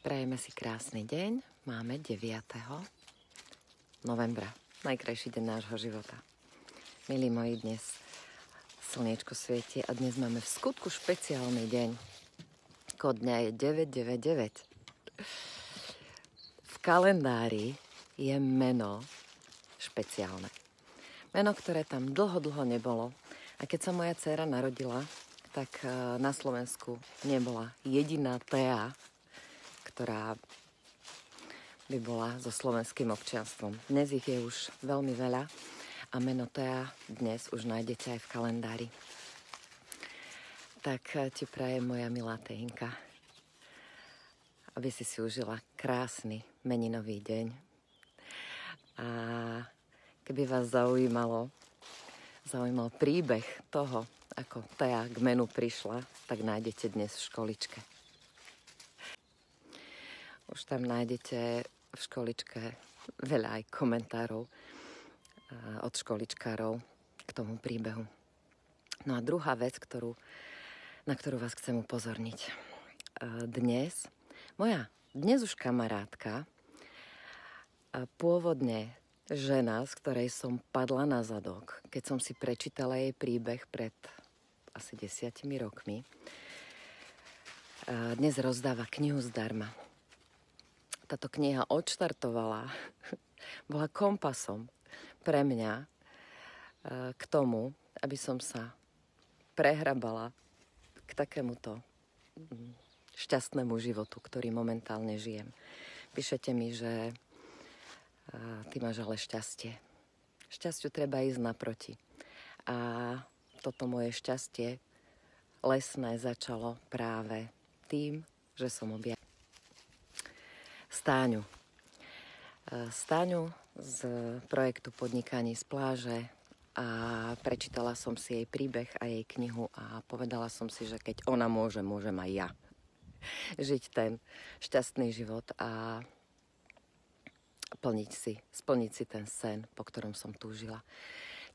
Prajeme si krásny deň. Máme 9. novembra. Najkrajší deň nášho života. Milí moji, dnes slniečko svieti a dnes máme v skutku špeciálny deň. Kód dňa je 999. V kalendári je meno špeciálne. Meno, ktoré tam dlho nebolo. A keď sa moja dcéra narodila, tak na Slovensku nebola jediná Thea, ktorá by bola so slovenským občianstvom. Dnes ich je už veľmi veľa a meno Thea dnes už nájdete aj v kalendári. Tak ti prajem, moja milá Tejinka, aby si užila krásny meninový deň. A keby vás zaujímal príbeh toho, ako Thea k menu prišla, tak nájdete dnes v školičke. Už tam nájdete v školičke veľa aj komentárov od školičkárov k tomu príbehu. No a druhá vec, na ktorú vás chcem upozorniť. Dnes už kamarátka, pôvodne žena, z ktorej som padla na zadok, keď som si prečítala jej príbeh pred asi 10 rokmi, dnes rozdáva knihu zdarma. Táto kniha odštartovala, bola kompasom pre mňa k tomu, aby som sa prehrabala k takémuto šťastnému životu, ktorý momentálne žijem. Píšete mi, že ty máš ale šťastie. Šťastiu treba ísť naproti. A toto moje šťastie lesné začalo práve tým, že som objavila Stáňu z projektu Podnikanie z pláže a prečítala som si jej príbeh a jej knihu a povedala som si, že keď ona môžem aj ja žiť ten šťastný život a splniť si ten sen, po ktorom som túžila.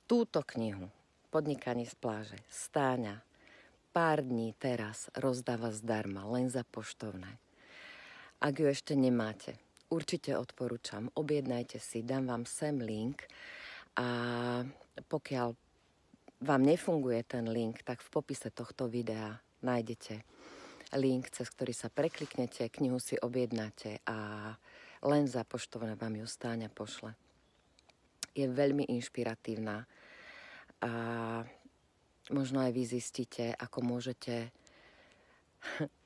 Túto knihu Podnikanie z pláže Stáňa pár dní teraz rozdáva zdarma, len za poštovné. Ak ju ešte nemáte, určite odporúčam, objednajte si, dám vám sem link a pokiaľ vám nefunguje ten link, tak v popise tohto videa nájdete link, cez ktorý sa prekliknete, knihu si objednáte a len za poštovné vám ju Stáňa pošle. Je veľmi inšpiratívna a možno aj vy zistíte, ako môžete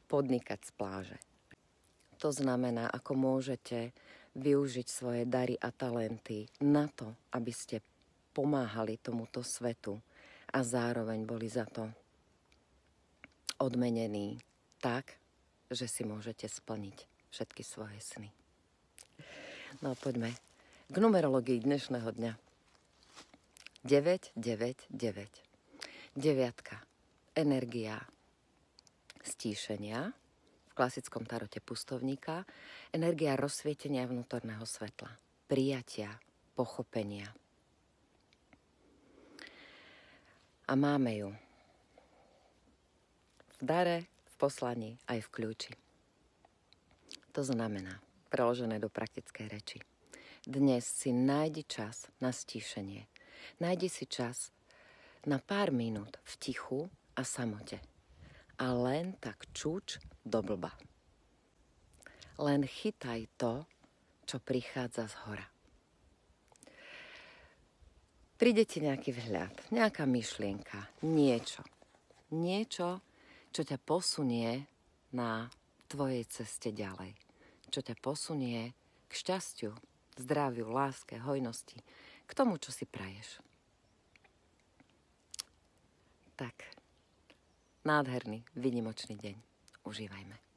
podnikať z pláže. To znamená, ako môžete využiť svoje dary a talenty na to, aby ste pomáhali tomuto svetu a zároveň boli za to odmenení tak, že si môžete splniť všetky svoje sny. No poďme k numerológii dnešného dňa. 999. 9. Energia stíšenia. V klasickom tarote pustovníka, energia rozsvietenia vnútorného svetla, prijatia, pochopenia. A máme ju v dare, v poslaní, aj v kľúči. To znamená, preložené do praktickej reči, dnes si nájdi čas na stíšenie. Nájdi si čas na pár minút v tichu a samote. A len tak čuč do blba. Len chytaj to, čo prichádza z hora. Príde ti nejaký vhľad, nejaká myšlienka, niečo. Niečo, čo ťa posunie na tvojej ceste ďalej. Čo ťa posunie k šťastiu, zdraviu, láske, hojnosti, k tomu, čo si praješ. Tak. Nádherný, výnimočný deň. Užívajme.